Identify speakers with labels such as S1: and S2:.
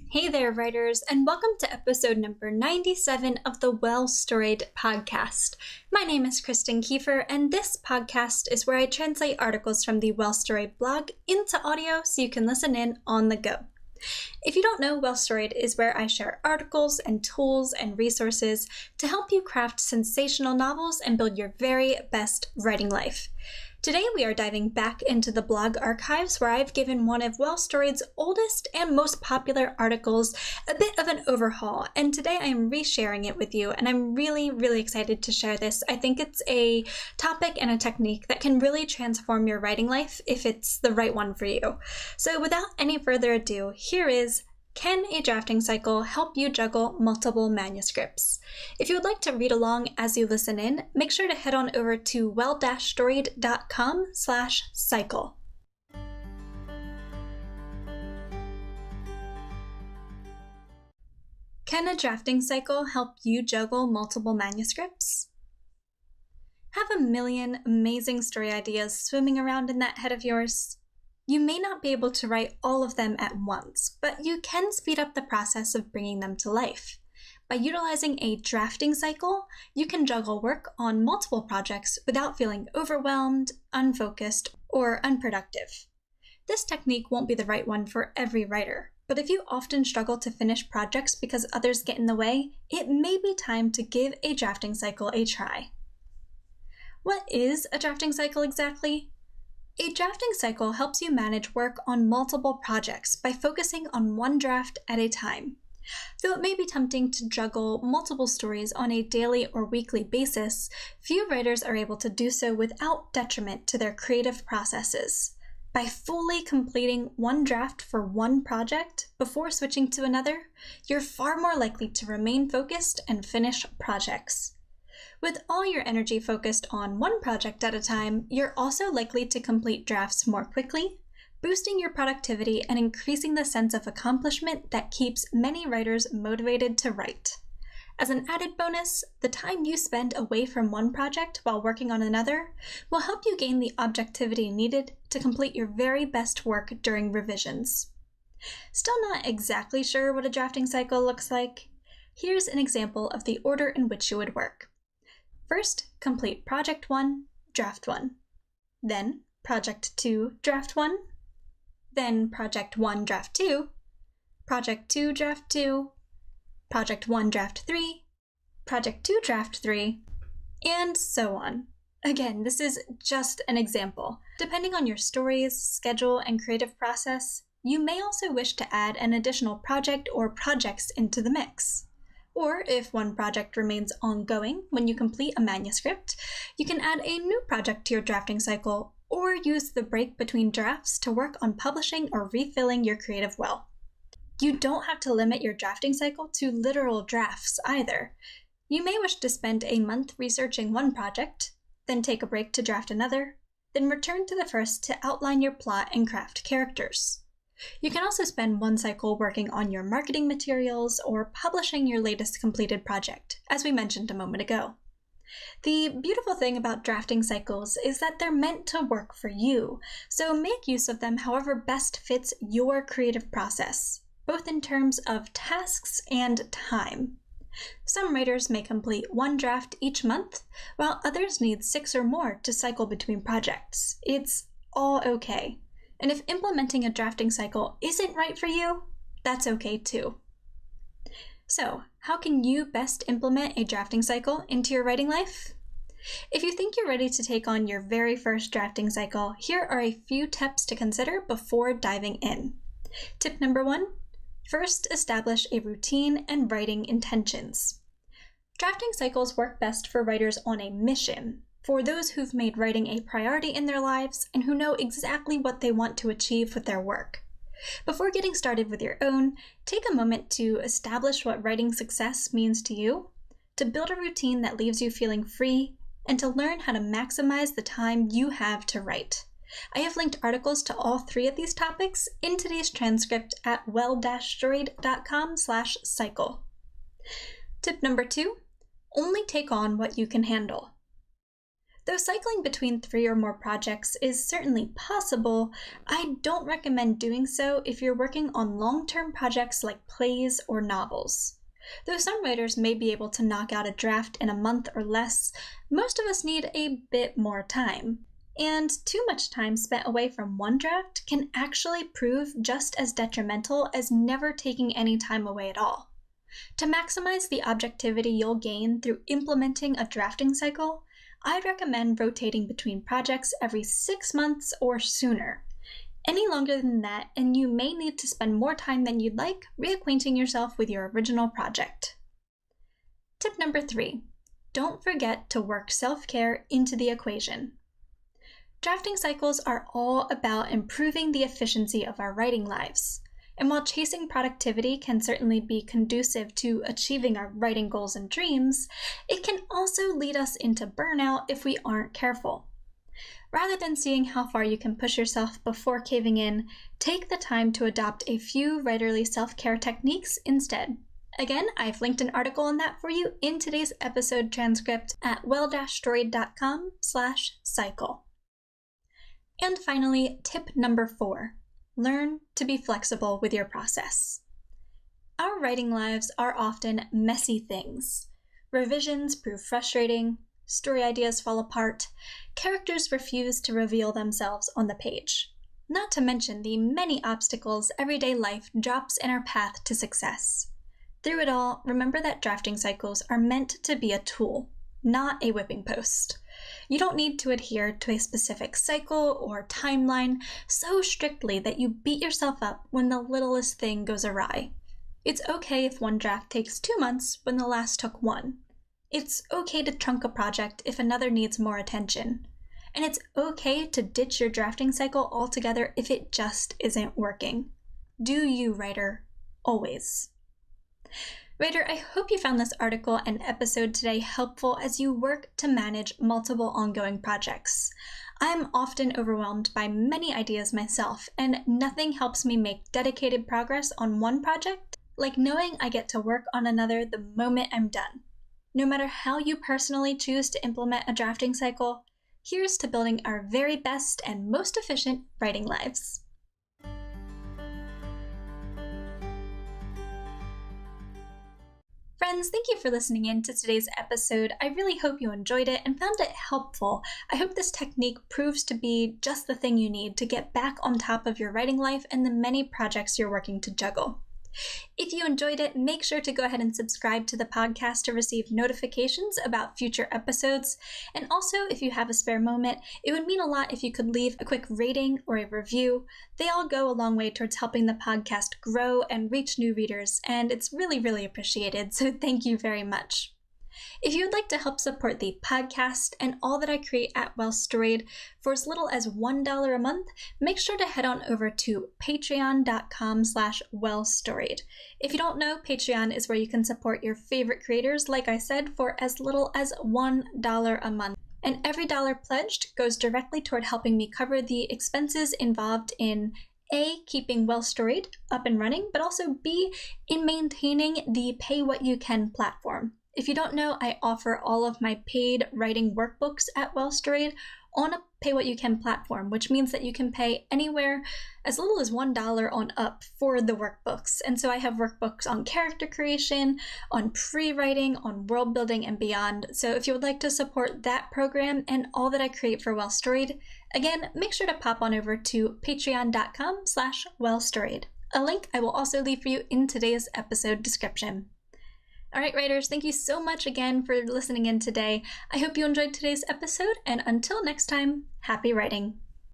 S1: Hey there, writers, and welcome to episode number 97 of the Well-Storied podcast. My name is Kristen Kiefer, and this podcast is where I translate articles from the Well-Storied blog into audio so you can listen in on the go. If you don't know, Well-Storied is where I share articles and tools and resources to help you craft sensational novels and build your very best writing life. Today we are diving back into the blog archives where I've given one of Well-Storied's oldest and most popular articles a bit of an overhaul, and today I am resharing it with you, and I'm really excited to share this. I think it's a topic and a technique that can really transform your writing life if it's the right one for you. So without any further ado, here is Can a Drafting Cycle Help You Juggle Multiple Manuscripts? If you would like to read along as you listen in, make sure to head on over to well-storied.com/cycle. Can a drafting cycle help you juggle multiple manuscripts? Have a million amazing story ideas swimming around in that head of yours? You may not be able to write all of them at once, but you can speed up the process of bringing them to life. By utilizing a drafting cycle, you can juggle work on multiple projects without feeling overwhelmed, unfocused, or unproductive. This technique won't be the right one for every writer, but if you often struggle to finish projects because others get in the way, it may be time to give a drafting cycle a try. What is a drafting cycle exactly? A drafting cycle helps you manage work on multiple projects by focusing on one draft at a time. Though it may be tempting to juggle multiple stories on a daily or weekly basis, few writers are able to do so without detriment to their creative processes. By fully completing one draft for one project before switching to another, you're far more likely to remain focused and finish projects. With all your energy focused on one project at a time, you're also likely to complete drafts more quickly, boosting your productivity and increasing the sense of accomplishment that keeps many writers motivated to write. As an added bonus, the time you spend away from one project while working on another will help you gain the objectivity needed to complete your very best work during revisions. Still not exactly sure what a drafting cycle looks like? Here's an example of the order in which you would work. First, complete Project 1, Draft 1. Then, Project 2, Draft 1. Then, Project 1, Draft 2. Project 2, Draft 2. Project 1, Draft 3. Project 2, Draft 3. And so on. Again, this is just an example. Depending on your story's schedule and creative process, you may also wish to add an additional project or projects into the mix. Or if one project remains ongoing when you complete a manuscript, you can add a new project to your drafting cycle or use the break between drafts to work on publishing or refilling your creative well. You don't have to limit your drafting cycle to literal drafts either. You may wish to spend a month researching one project, then take a break to draft another, then return to the first to outline your plot and craft characters. You can also spend one cycle working on your marketing materials or publishing your latest completed project, as we mentioned a moment ago. The beautiful thing about drafting cycles is that they're meant to work for you, so make use of them however best fits your creative process, both in terms of tasks and time. Some writers may complete one draft each month, while others need 6 or more to cycle between projects. It's all okay. And if implementing a drafting cycle isn't right for you, that's okay too. So, how can you best implement a drafting cycle into your writing life? If you think you're ready to take on your very first drafting cycle, here are a few tips to consider before diving in. Tip number 1, first establish a routine and writing intentions. Drafting cycles work best for writers on a mission, for those who've made writing a priority in their lives and who know exactly what they want to achieve with their work. Before getting started with your own, take a moment to establish what writing success means to you, to build a routine that leaves you feeling free, and to learn how to maximize the time you have to write. I have linked articles to all 3 of these topics in today's transcript at well-storied.com/cycle. Tip number 2, only take on what you can handle. Though cycling between 3 or more projects is certainly possible, I don't recommend doing so if you're working on long-term projects like plays or novels. Though some writers may be able to knock out a draft in a month or less, most of us need a bit more time. And too much time spent away from one draft can actually prove just as detrimental as never taking any time away at all. To maximize the objectivity you'll gain through implementing a drafting cycle, I'd recommend rotating between projects every 6 months or sooner. Any longer than that, and you may need to spend more time than you'd like reacquainting yourself with your original project. Tip number 3, don't forget to work self-care into the equation. Drafting cycles are all about improving the efficiency of our writing lives. And while chasing productivity can certainly be conducive to achieving our writing goals and dreams, it can also lead us into burnout if we aren't careful. Rather than seeing how far you can push yourself before caving in, take the time to adopt a few writerly self-care techniques instead. Again, I've linked an article on that for you in today's episode transcript at well-storied.com/cycle. And finally, tip number 4, learn to be flexible with your process. Our writing lives are often messy things. Revisions prove frustrating, story ideas fall apart, characters refuse to reveal themselves on the page. Not to mention the many obstacles everyday life drops in our path to success. Through it all, remember that drafting cycles are meant to be a tool, not a whipping post. You don't need to adhere to a specific cycle or timeline so strictly that you beat yourself up when the littlest thing goes awry. It's okay if one draft takes 2 months when the last took 1. It's okay to trunk a project if another needs more attention. And it's okay to ditch your drafting cycle altogether if it just isn't working. Do you, writer, always. Writer, I hope you found this article and episode today helpful as you work to manage multiple ongoing projects. I'm often overwhelmed by many ideas myself, and nothing helps me make dedicated progress on one project like knowing I get to work on another the moment I'm done. No matter how you personally choose to implement a drafting cycle, here's to building our very best and most efficient writing lives. Friends, thank you for listening in to today's episode. I really hope you enjoyed it and found it helpful. I hope this technique proves to be just the thing you need to get back on top of your writing life and the many projects you're working to juggle. If you enjoyed it, make sure to go ahead and subscribe to the podcast to receive notifications about future episodes. And also, if you have a spare moment, it would mean a lot if you could leave a quick rating or a review. They all go a long way towards helping the podcast grow and reach new readers, and it's really, really appreciated, so thank you very much. If you would like to help support the podcast and all that I create at Well-Storied for as little as $1 a month, make sure to head on over to patreon.com/well-storied. If you don't know, Patreon is where you can support your favorite creators, like I said, for as little as $1 a month. And every dollar pledged goes directly toward helping me cover the expenses involved in A, keeping Well-Storied up and running, but also B, in maintaining the Pay What You Can platform. If you don't know, I offer all of my paid writing workbooks at Well-Storied on a Pay What You Can platform, which means that you can pay anywhere as little as $1 on up for the workbooks. And so I have workbooks on character creation, on pre-writing, on world building, and beyond. So if you would like to support that program and all that I create for Well-Storied, again, make sure to pop on over to patreon.com/well-storied. A link I will also leave for you in today's episode description. All right, writers, thank you so much again for listening in today. I hope you enjoyed today's episode, and until next time, happy writing.